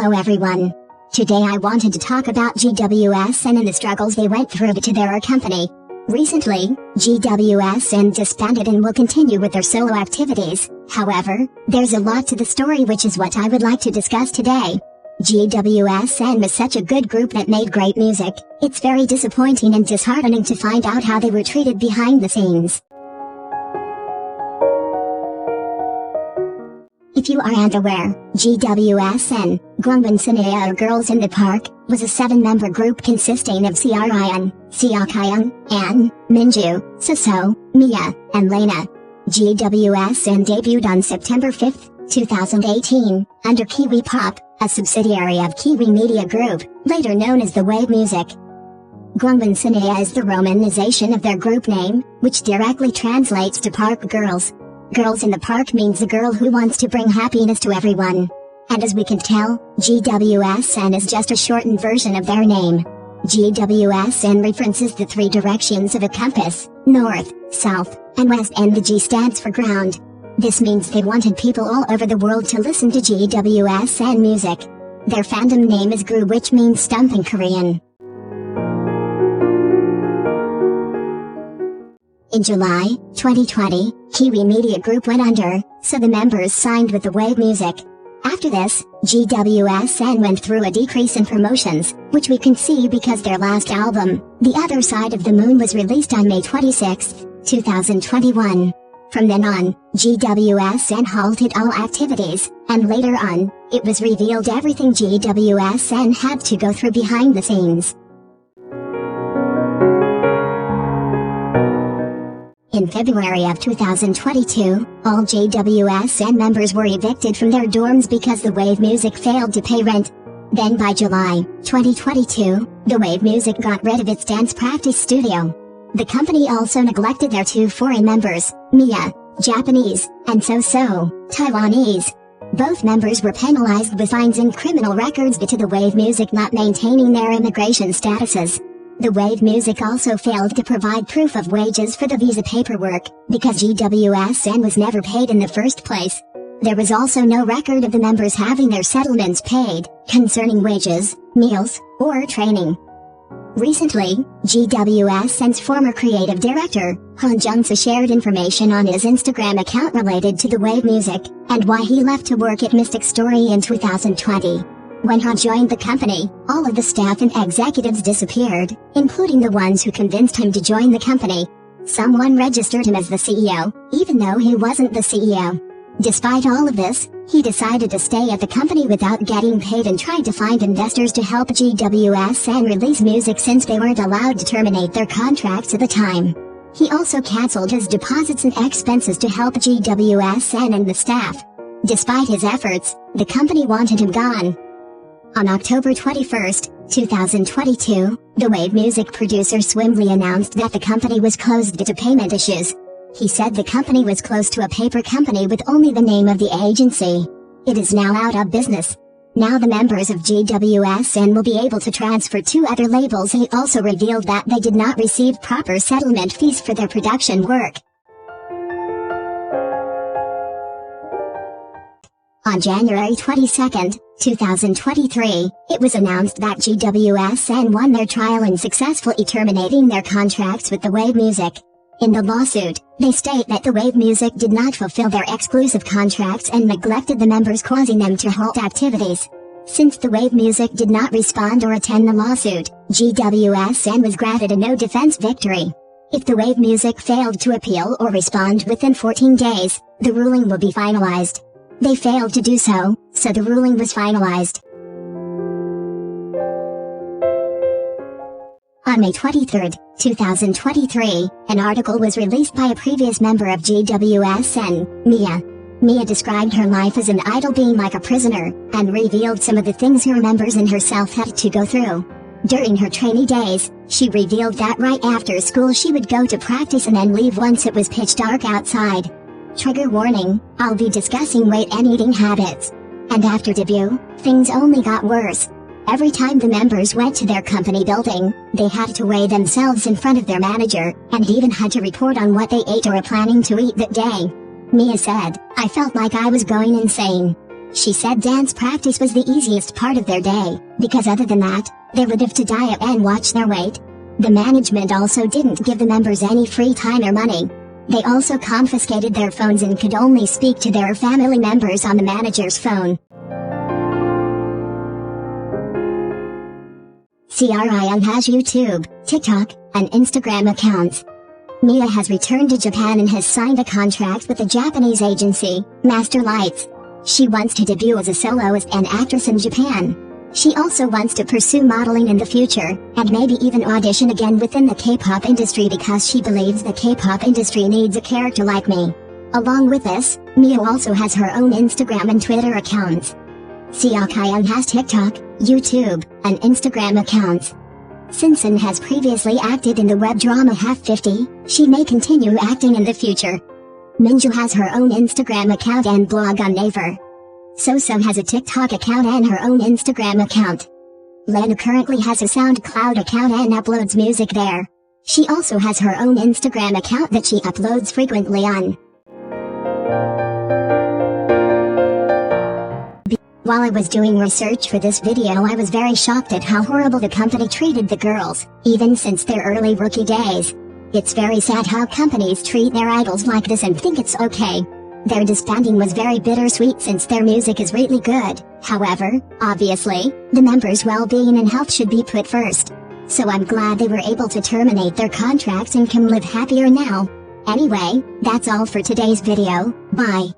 Hello everyone. Today I wanted to talk about GWSN and the struggles they went through to their company. Recently, GWSN disbanded and will continue with their solo activities. However, there's a lot to the story, which is what I would like to discuss today. GWSN was such a good group that made great music. It's very disappointing and disheartening to find out how they were treated behind the scenes. If you aren't aware, GWSN, Gwangwon or Girls in the Park, was a 7-member group consisting of chaeryeong, seulgi, and minju, jisoo, miya, and lena. GWSN debuted on September 5, 2018, under Kiwi Pop, a subsidiary of Kiwi Media Group, later known as the Wave Music. Gwangwon is the romanization of their group name, which directly translates to Park Girls. Girls in the Park means a girl who wants to bring happiness to everyone. And as we can tell, GWSN is just a shortened version of their name. GWSN references the 3 directions of a compass: north, south, and west, and the G stands for ground. This means they wanted people all over the world to listen to GWSN music. Their fandom name is GWSN, which means stump in Korean. In July 2020, Kiwi Media Group went under, so the members signed with the Wave Music. After this, GWSN went through a decrease in promotions, which we can see because their last album, The Other Side of the Moon, was released on May 26, 2021. From then on, GWSN halted all activities, and later on, it was revealed everything GWSN had to go through behind the scenes. In February of 2022, all GWSN members were evicted from their dorms because the Wave Music failed to pay rent. Then by July 2022, the Wave Music got rid of its dance practice studio. The company also neglected their 2 foreign members, Miya, Japanese, and So, Taiwanese. Both members were penalized with fines and criminal records due to the Wave Music not maintaining their immigration statuses. The Wave Music also failed to provide proof of wages for the visa paperwork, because GWSN was never paid in the first place. There was also no record of the members having their settlements paid, concerning wages, meals, or training. Recently, GWSN's former creative director, Han Jung-soo, shared information on his Instagram account related to the Wave Music, and why he left to work at Mystic Story in 2020. When Han joined the company, all of the staff and executives disappeared, including the ones who convinced him to join the company. Someone registered him as the CEO, even though he wasn't the CEO. Despite all of this, he decided to stay at the company without getting paid and tried to find investors to help GWSN release music since they weren't allowed to terminate their contracts at the time. He also cancelled his deposits and expenses to help GWSN and the staff. Despite his efforts, the company wanted him gone. On October 21, 2022, the Wave Music producer Swimly announced that the company was closed due to payment issues. He said the company was close to a paper company with only the name of the agency. It is now out of business. Now the members of GWSN will be able to transfer to other labels. He also revealed that they did not receive proper settlement fees for their production work. On January 22, 2023, it was announced that GWSN won their trial in successfully terminating their contracts with the Wave Music. In the lawsuit, they state that the Wave Music did not fulfill their exclusive contracts and neglected the members, causing them to halt activities. Since the Wave Music did not respond or attend the lawsuit, GWSN was granted a no defense victory. If the Wave Music failed to appeal or respond within 14 days, the ruling will be finalized. They failed to do so, so the ruling was finalized. On May 23, 2023, an article was released by a previous member of GWSN, Miya. Miya described her life as an idol, being like a prisoner, and revealed some of the things her members and herself had to go through. During her trainee days, she revealed that right after school she would go to practice and then leave once it was pitch dark outside. Trigger warning, I'll be discussing weight and eating habits. And after debut, things only got worse. Every time the members went to their company building, they had to weigh themselves in front of their manager, and even had to report on what they ate or were planning to eat that day. Miya said, I felt like I was going insane. She said dance practice was the easiest part of their day, because other than that, they would have to diet and watch their weight. The management also didn't give the members any free time or money. They also confiscated their phones and could only speak to their family members on the manager's phone. Chaeryeong has YouTube, TikTok, and Instagram accounts. Miya has returned to Japan and has signed a contract with the Japanese agency, Master Lights. She wants to debut as a soloist and actress in Japan. She also wants to pursue modeling in the future, and maybe even audition again within the K-pop industry because she believes the K-pop industry needs a character like me. Along with this, Miya also has her own Instagram and Twitter accounts. Chaeryeong has TikTok, YouTube, and Instagram accounts. Seeun has previously acted in the web drama Half 50, she may continue acting in the future. Minju has her own Instagram account and blog on Naver. So has a TikTok account and her own Instagram account. Lena currently has a SoundCloud account and uploads music there. She also has her own Instagram account that she uploads frequently on. While I was doing research for this video, I was very shocked at how horrible the company treated the girls, even since their early rookie days. It's very sad how companies treat their idols like this and think it's okay. Their disbanding was very bittersweet since their music is really good. However, obviously, the members' well-being and health should be put first. So I'm glad they were able to terminate their contracts and can live happier now. Anyway, that's all for today's video. Bye.